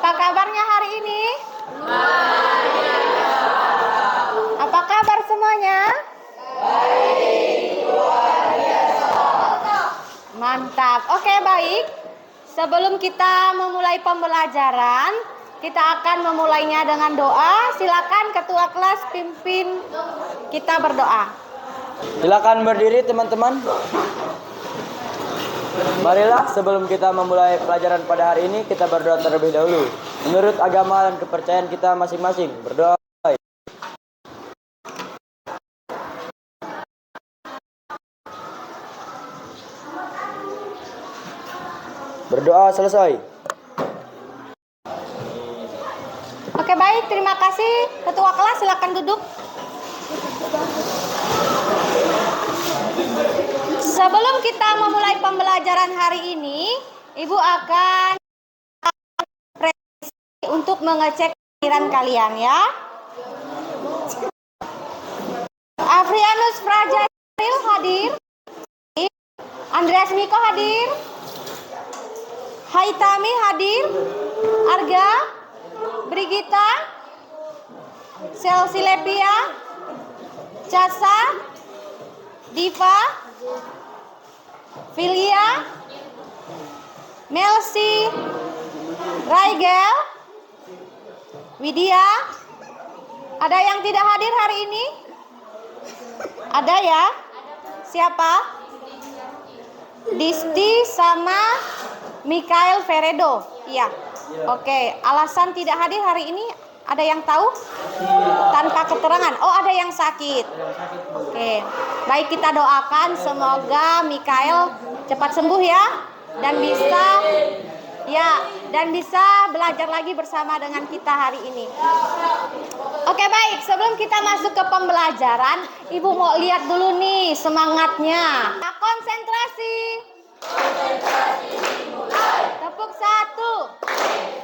Apa kabarnya hari ini? Apa kabar semuanya? Mantap. Oke, baik. Sebelum kita memulai pembelajaran, kita akan memulainya dengan doa. Silakan ketua kelas pimpin kita berdoa. Silakan berdiri teman-teman. Marilah sebelum kita memulai pelajaran pada hari ini, kita berdoa terlebih dahulu. Menurut agama dan kepercayaan kita masing-masing, berdoa. Berdoa selesai. Oke, baik. Terima kasih. Ketua kelas silakan duduk. Sebelum kita memulai pembelajaran hari ini, Ibu akan untuk mengecek pikiran kalian ya. Afrianus Prajaril hadir. Andreas Miko hadir. Haitami hadir. Arga, Brigita, Selsilepia, Casa, Diva, Filia, Melsi, Raigel, Widya. Ada yang tidak hadir hari ini? Ada ya? Siapa? Disti sama Mikael Veredo. Iya. Oke, alasan tidak hadir hari ini ada yang tahu? Tanpa keterangan. Oh, ada yang sakit. Oke. Baik, kita doakan semoga Mikael cepat sembuh ya dan bisa belajar lagi bersama dengan kita hari ini. Oke, baik. Sebelum kita masuk ke pembelajaran, Ibu mau lihat dulu nih semangatnya. Nah, konsentrasi. Tepuk 1,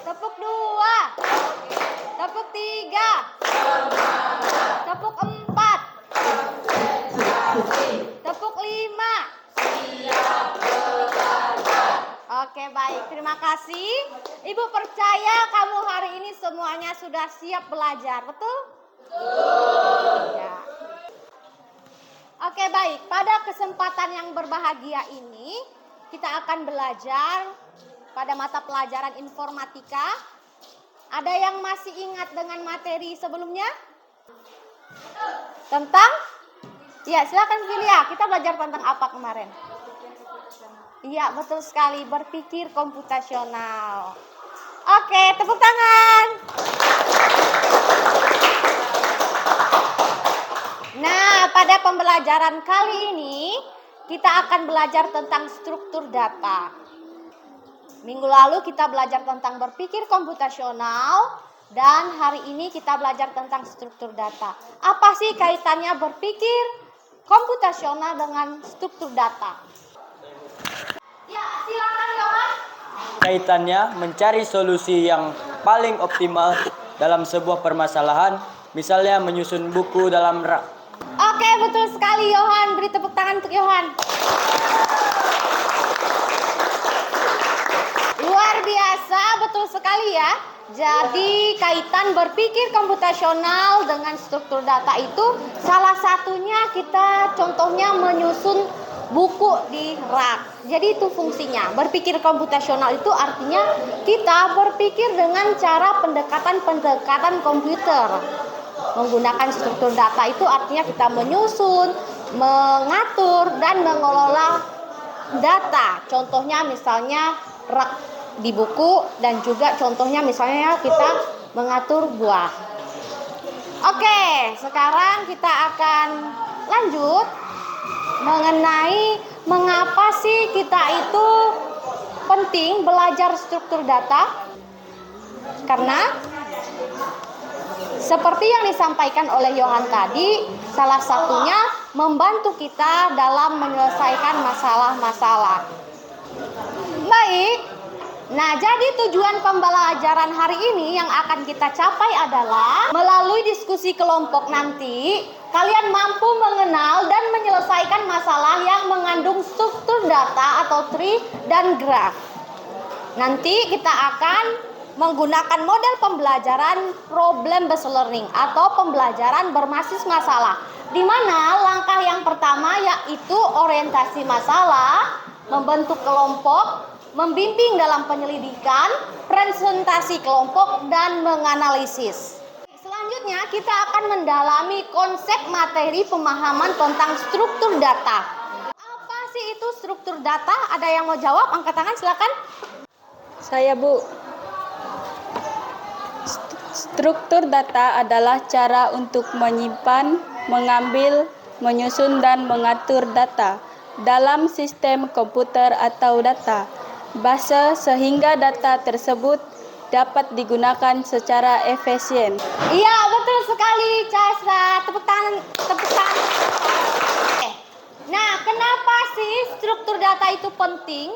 tepuk 2, tepuk 3, tepuk 4, tepuk 5. Oke, baik, terima kasih. Ibu percaya kamu hari ini semuanya sudah siap belajar, betul? Ya. Oke, baik. Pada kesempatan yang berbahagia ini, kita akan belajar pada mata pelajaran informatika. Ada yang masih ingat dengan materi sebelumnya? Tentang? Ya, silakan Filia. Kita belajar tentang apa kemarin? Iya, betul sekali. Berpikir komputasional. Oke, tepuk tangan. Nah, pada pembelajaran kali ini, kita akan belajar tentang struktur data. Minggu lalu kita belajar tentang berpikir komputasional, dan hari ini kita belajar tentang struktur data. Apa sih kaitannya berpikir komputasional dengan struktur data? Ya, silakan Yohan. Kaitannya mencari solusi yang paling optimal dalam sebuah permasalahan, misalnya menyusun buku dalam rak. Oke, betul sekali Yohan. Beri tepuk tangan untuk Yohan. Luar biasa, betul sekali ya. Jadi kaitan berpikir komputasional dengan struktur data itu salah satunya kita contohnya menyusun buku di rak. Jadi itu fungsinya. Berpikir komputasional itu artinya kita berpikir dengan cara pendekatan komputer. Menggunakan struktur data itu artinya kita menyusun, mengatur, dan mengelola data. Contohnya misalnya rak di buku, dan juga contohnya misalnya kita mengatur buah. Oke, sekarang kita akan lanjut mengenai mengapa sih kita itu penting belajar struktur data. Karena seperti yang disampaikan oleh Yohan tadi, salah satunya membantu kita dalam menyelesaikan masalah-masalah. Baik. Nah, jadi tujuan pembelajaran hari ini yang akan kita capai adalah melalui diskusi kelompok nanti, kalian mampu mengenal dan menyelesaikan masalah yang mengandung struktur data atau tree dan graf. Nanti kita akan menggunakan model pembelajaran problem based learning atau pembelajaran berbasis masalah, di mana langkah yang pertama yaitu orientasi masalah, membentuk kelompok, membimbing dalam penyelidikan, presentasi kelompok, dan menganalisis. Selanjutnya kita akan mendalami konsep materi pemahaman tentang struktur data. Apa sih itu struktur data? Ada yang mau jawab? Angkat tangan silakan. Saya, Bu. Struktur data adalah cara untuk menyimpan, mengambil, menyusun, dan mengatur data dalam sistem komputer atau data base sehingga data tersebut dapat digunakan secara efisien. Iya, betul sekali, Casa. Tepuk tangan, tepuk tangan. Nah, kenapa sih struktur data itu penting?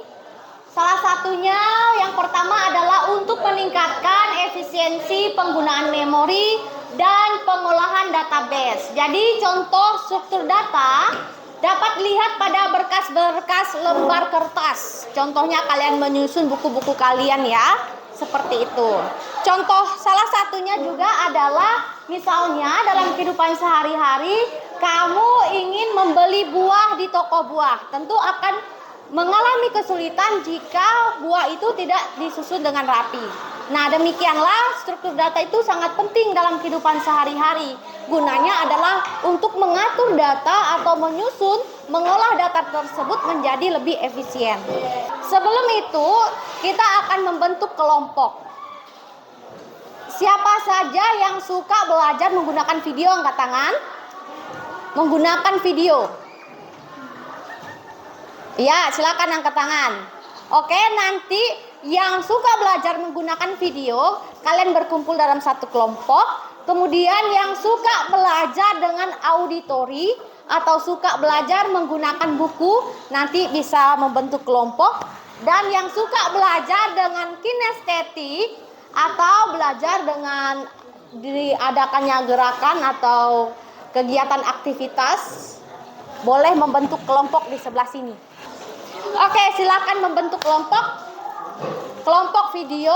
Salah satunya yang pertama adalah untuk meningkatkan efisiensi penggunaan memori dan pengolahan database. Jadi contoh struktur data dapat dilihat pada berkas-berkas lembar kertas. Contohnya kalian menyusun buku-buku kalian ya, seperti itu. Contoh salah satunya juga adalah misalnya dalam kehidupan sehari-hari kamu ingin membeli buah di toko buah. Tentu akan mengalami kesulitan jika buah itu tidak disusun dengan rapi. Nah, demikianlah struktur data itu sangat penting dalam kehidupan sehari-hari. Gunanya adalah untuk mengatur data atau menyusun, mengolah data tersebut menjadi lebih efisien. Sebelum itu, kita akan membentuk kelompok. Siapa saja yang suka belajar menggunakan video, angkat tangan. Menggunakan video. Ya, silakan angkat tangan. Oke, nanti yang suka belajar menggunakan video, kalian berkumpul dalam satu kelompok. Kemudian yang suka belajar dengan auditori atau suka belajar menggunakan buku, nanti bisa membentuk kelompok. Dan yang suka belajar dengan kinestetik atau belajar dengan diadakannya gerakan atau kegiatan aktivitas, boleh membentuk kelompok di sebelah sini. Oke, silakan membentuk kelompok. Kelompok video,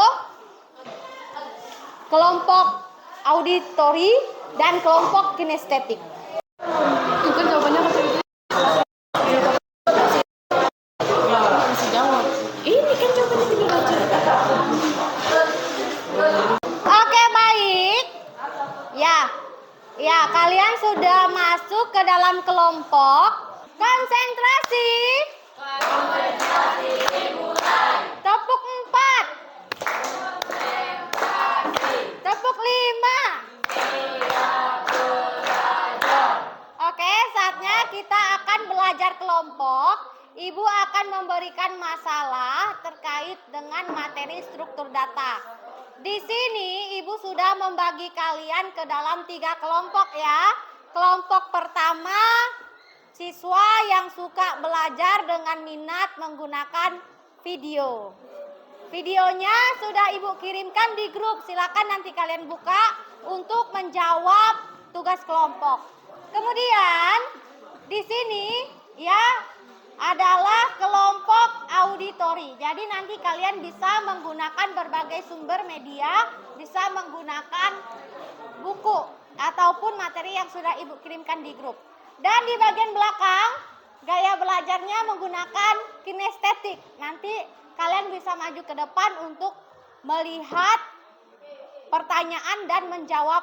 kelompok auditori, dan kelompok kinestetik. Mungkin jawabannya Ini kan jawabannya tinggal baca. Oke, baik. Ya, kalian sudah masuk ke dalam kelompok. Konsentrasi. Tepuk 4. Tepuk 5. Oke, saatnya kita akan belajar kelompok. Ibu akan memberikan masalah terkait dengan materi struktur data. Di sini Ibu sudah membagi kalian ke dalam 3 kelompok ya. Kelompok pertama, siswa yang suka belajar dengan minat menggunakan video. Videonya sudah Ibu kirimkan di grup. Silakan nanti kalian buka untuk menjawab tugas kelompok. Kemudian di sini ya adalah kelompok auditori. Jadi nanti kalian bisa menggunakan berbagai sumber media, bisa menggunakan buku ataupun materi yang sudah Ibu kirimkan di grup. Dan di bagian belakang, gaya belajarnya menggunakan kinestetik. Nanti kalian bisa maju ke depan untuk melihat pertanyaan dan menjawab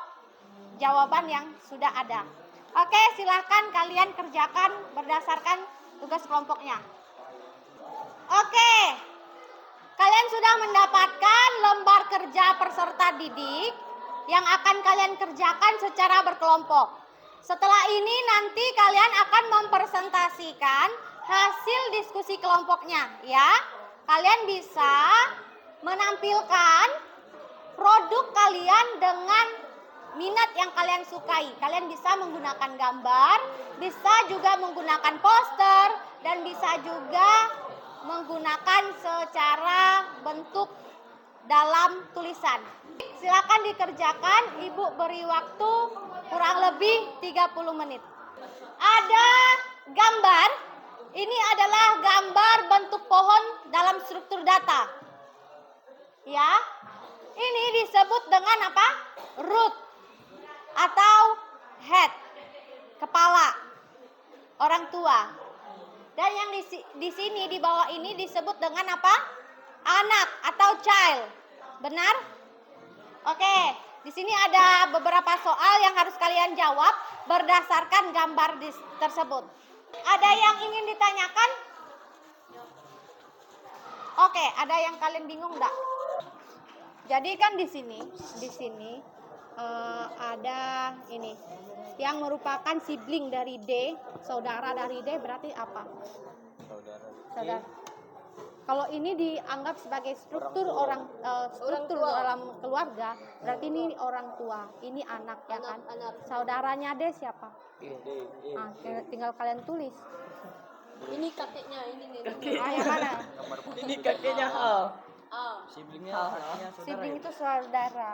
jawaban yang sudah ada. Oke, silahkan kalian kerjakan berdasarkan tugas kelompoknya. Oke, kalian sudah mendapatkan lembar kerja peserta didik yang akan kalian kerjakan secara berkelompok. Setelah ini nanti kalian akan mempresentasikan hasil diskusi kelompoknya ya. Kalian bisa menampilkan produk kalian dengan minat yang kalian sukai. Kalian bisa menggunakan gambar, bisa juga menggunakan poster, dan bisa juga menggunakan secara bentuk dalam tulisan. Silakan dikerjakan, Ibu beri waktu kurang lebih 30 menit. Ada gambar, ini adalah gambar bentuk pohon dalam struktur data. Ya, Ini disebut dengan apa? Root atau head, kepala, orang tua. Dan yang di sini di bawah ini disebut dengan apa? Anak atau child. Benar? Oke, di sini ada beberapa soal yang harus kalian jawab berdasarkan gambar tersebut. Ada yang ingin ditanyakan? Oke, ada yang kalian bingung enggak? Jadi kan di sini ada ini yang merupakan sibling dari D, saudara dari D berarti apa? Saudara. Kalau ini dianggap sebagai struktur struktur dalam keluarga, berarti ini orang tua, ini anak ya kan? Saudaranya D siapa? Nah, tinggal kalian tulis. Ini kakeknya, ini nih. Yang mana? Ini kakeknya Hal. Siblingnya Kakeknya saudara. Sibling itu saudara.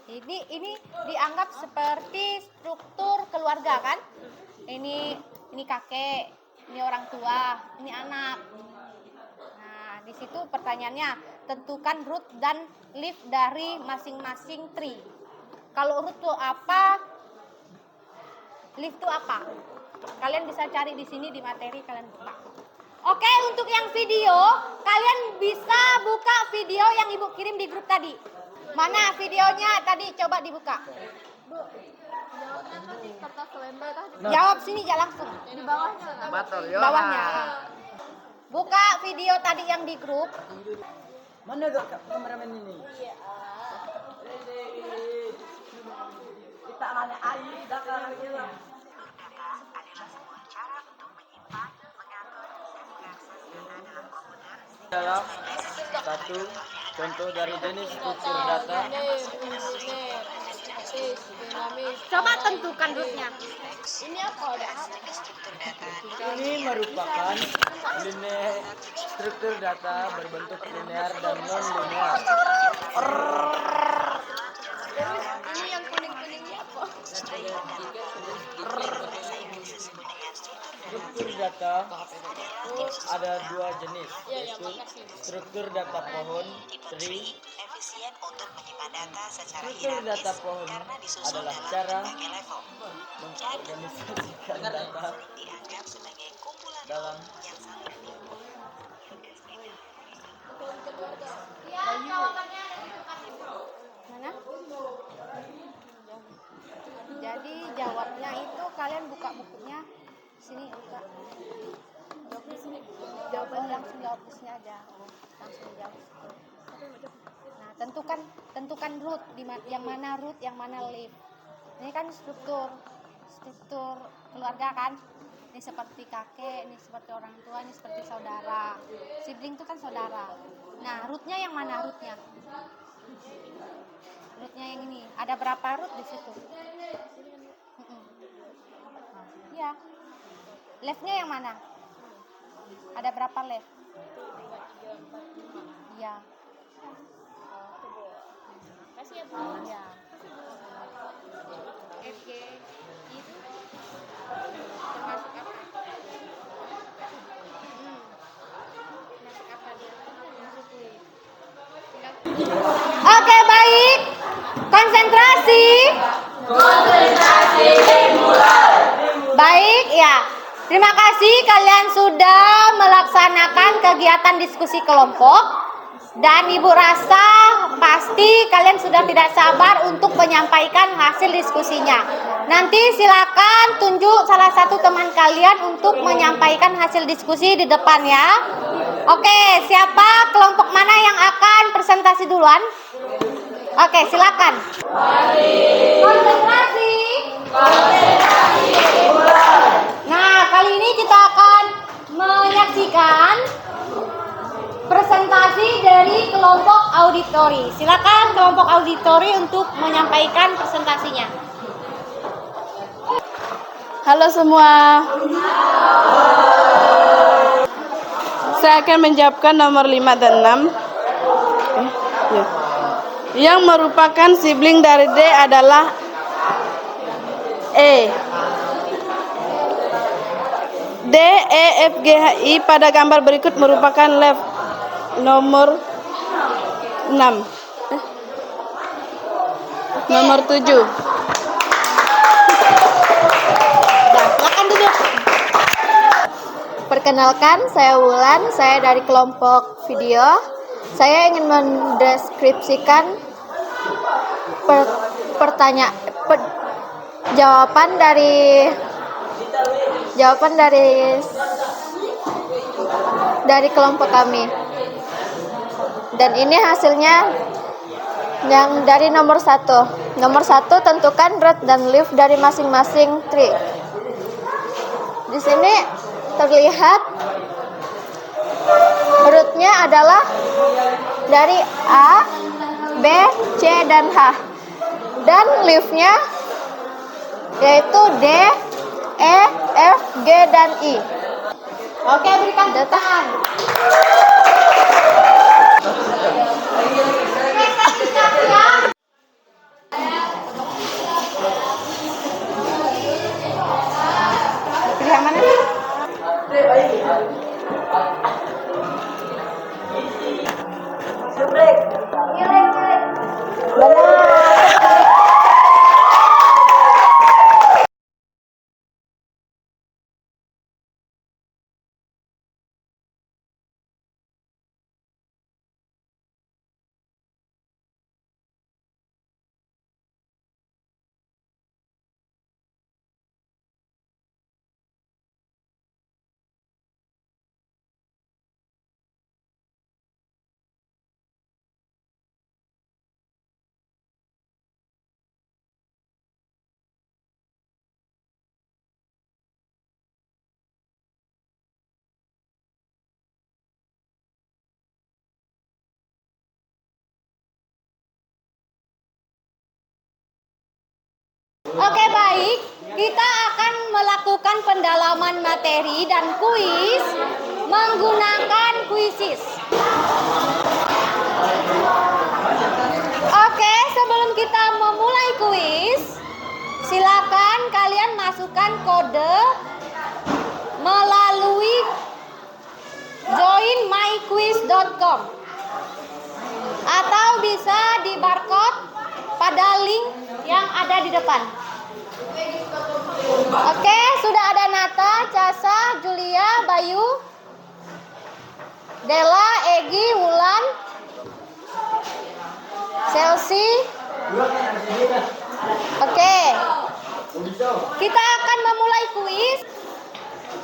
Ini dianggap seperti struktur keluarga kan? Ini kakek, ini orang tua, ini anak. Nah, di situ pertanyaannya, tentukan root dan leaf dari masing-masing tree. Kalau root itu apa? Leaf itu apa? Kalian bisa cari di sini di materi kalian buka. Oke, untuk yang video, kalian bisa buka video yang Ibu kirim di grup tadi. Mana videonya tadi? Coba dibuka. Jawab sini aja langsung. Di bawahnya. Bawahnya. Buka video tadi yang di grup. Mana gak kameramen ini? Kita nanya air, dakar aja. Adalah satu contoh dari jenis struktur data. Coba tentukan rootnya. Ini apa? Ini merupakan struktur data berbentuk linear dan non linear. Ini yang kuning-kuningnya apa? Struktur data ada dua jenis, yaitu struktur data pohon, tree. Struktur data pohon adalah cara mengorganisasikan data dalam Mana? Jadi jawabnya itu kalian buka bukunya sini buka. Jawaban langsung jawab di sini aja. Langsung jawab. Nah, tentukan root yang mana root, yang mana leaf. Ini kan struktur keluarga kan. Ini seperti kakek, ini seperti orang tua, ini seperti saudara. Sibling itu kan saudara. Nah, rootnya yang mana rootnya? Rootnya yang ini. Ada berapa root di situ? Ya. Leftnya yang mana? Ada berapa left? Iya. Kasih ya, Bu. Iya. FG itu termasuk apa? Termasuk apa dia? Termasuk leaf. Oke, baik. Konsentrasi. Baik, ya. Terima kasih kalian sudah melaksanakan kegiatan diskusi kelompok. Dan Ibu rasa pasti kalian sudah tidak sabar untuk menyampaikan hasil diskusinya. Nanti silakan tunjuk salah satu teman kalian untuk menyampaikan hasil diskusi di depan ya. Oke, siapa kelompok mana yang akan presentasi duluan? Oke, silakan. Konsentrasi. Nah, kali ini kita akan menyaksikan presentasi dari kelompok auditori. Silakan kelompok auditori untuk menyampaikan presentasinya. Halo semua. Saya akan menjawabkan nomor 5 dan 6. Yang merupakan sibling dari D adalah E. D, E, F, G, H, I pada gambar berikut merupakan left nomor 6. Nomor 7. Nah, silakan duduk. Perkenalkan, saya Wulan, saya dari kelompok video. Saya ingin mendeskripsikan jawaban dari kelompok kami. Dan ini hasilnya yang dari nomor 1. Nomor 1, tentukan root dan leaf dari masing-masing tree. Di sini terlihat rootnya adalah dari A, B, C, dan H. Dan leafnya yaitu D, E, F, G, dan I. Oke, berikan tangan. Pilih yang mana? Oke, baik. Kita akan melakukan pendalaman materi dan kuis menggunakan kuisis. Oke, sebelum kita memulai kuis, silakan kalian masukkan kode melalui joinmyquiz.com atau bisa di barcode pada link yang ada di depan. Oke, sudah ada Nata, Casa, Julia, Bayu, Della, Egi, Wulan, Chelsea. Oke, kita akan memulai kuis.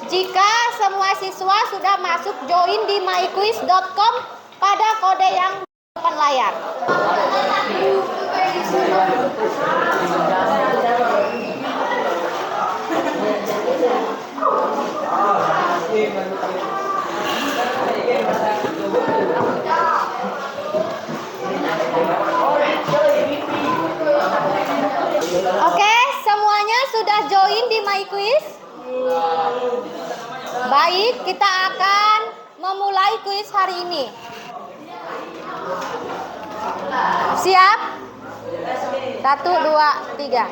Jika semua siswa sudah masuk join di myquiz.com pada kode yang di depan layar. Oke, semuanya sudah join di myquiz? Baik, kita akan memulai kuis hari ini. Siap? 1, 2, 3.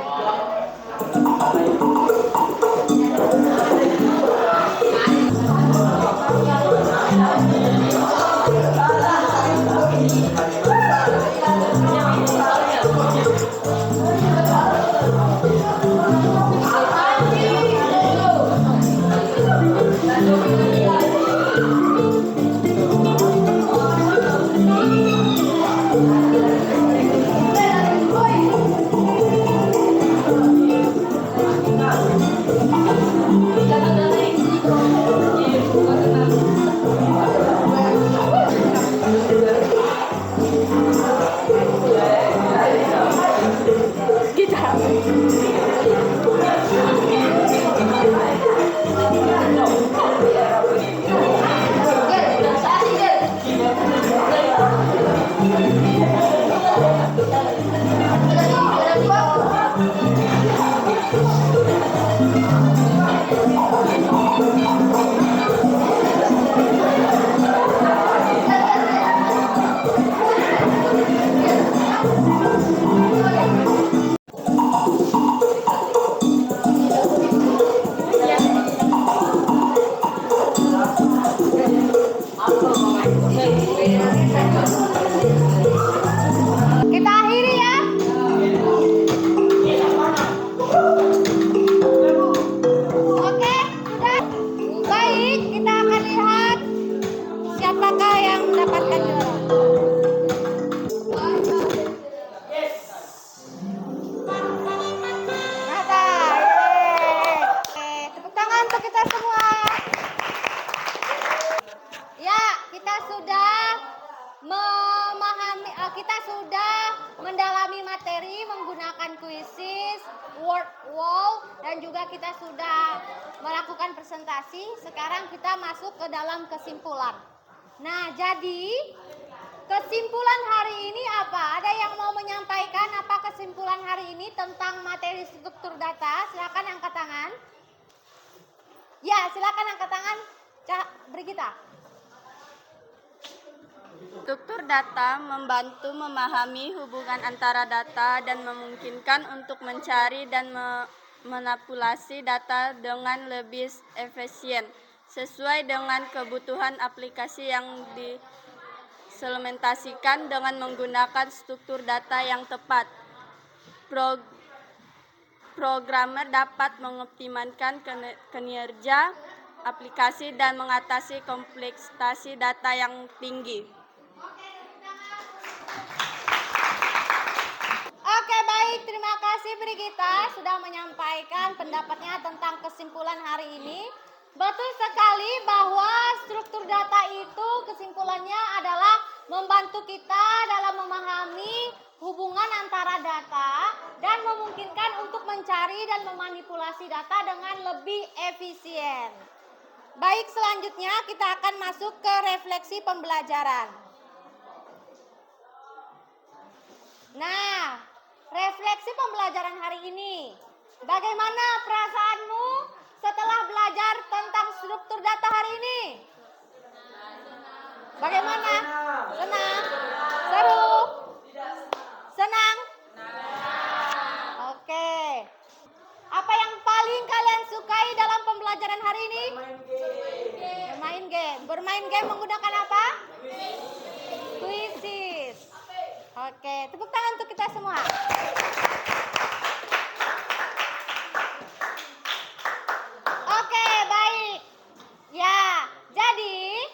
Kita akhiri ya. mendapatkan juara. Nata, yeay. Oke, tepuk tangan untuk kita semua. Ya, kita sudah memahami, kita sudah mendalami materi menggunakan kuisis, word wall, dan juga kita sudah melakukan presentasi. Sekarang kita masuk ke dalam kesimpulan. Nah, jadi kesimpulan hari ini apa? Ada yang mau menyampaikan apa kesimpulan hari ini tentang materi struktur data? Silakan angkat tangan. Ya, silakan angkat tangan. Brigita. Struktur data membantu memahami hubungan antara data dan memungkinkan untuk mencari dan memanipulasi data dengan lebih efisien sesuai dengan kebutuhan aplikasi yang diimplementasikan dengan menggunakan struktur data yang tepat. Programmer dapat mengoptimalkan kinerja aplikasi dan mengatasi kompleksitas data yang tinggi. Oke, baik, terima kasih Brigita sudah menyampaikan pendapatnya tentang kesimpulan hari ini. Betul sekali bahwa struktur data itu kesimpulannya adalah membantu kita dalam memahami hubungan antara data dan memungkinkan untuk mencari dan memanipulasi data dengan lebih efisien. Baik, selanjutnya kita akan masuk ke refleksi pembelajaran. Nah, refleksi pembelajaran hari ini. Bagaimana perasaanmu setelah belajar tentang struktur data hari ini? Bagaimana? Senang? Seru? Senang? Oke. Apa yang paling kalian sukai dalam pembelajaran hari ini? Bermain game. Bermain game menggunakan apa? Kuisis. Oke, tepuk tangan untuk kita semua. Oke, baik. Ya, jadi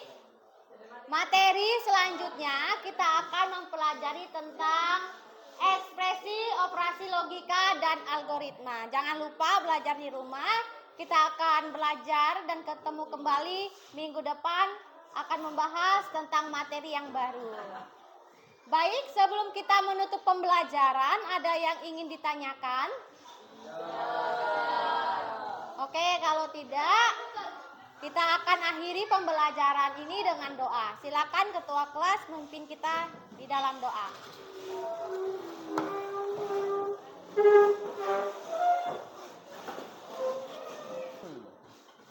materi selanjutnya kita akan mempelajari tentang ekspresi, operasi logika, dan algoritma. Jangan lupa belajar di rumah. Kita akan belajar dan ketemu kembali minggu depan akan membahas tentang materi yang baru. Baik, sebelum kita menutup pembelajaran, ada yang ingin ditanyakan? Oke, kalau tidak, kita akan akhiri pembelajaran ini dengan doa. Silakan ketua kelas memimpin kita di dalam doa.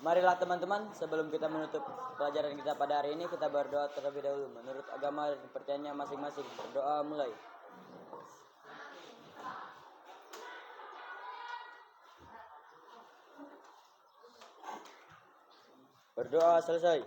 Marilah teman-teman, sebelum kita menutup pelajaran kita pada hari ini, kita berdoa terlebih dahulu. Menurut agama dan kepercayaannya masing-masing, berdoa mulai. Berdoa selesai.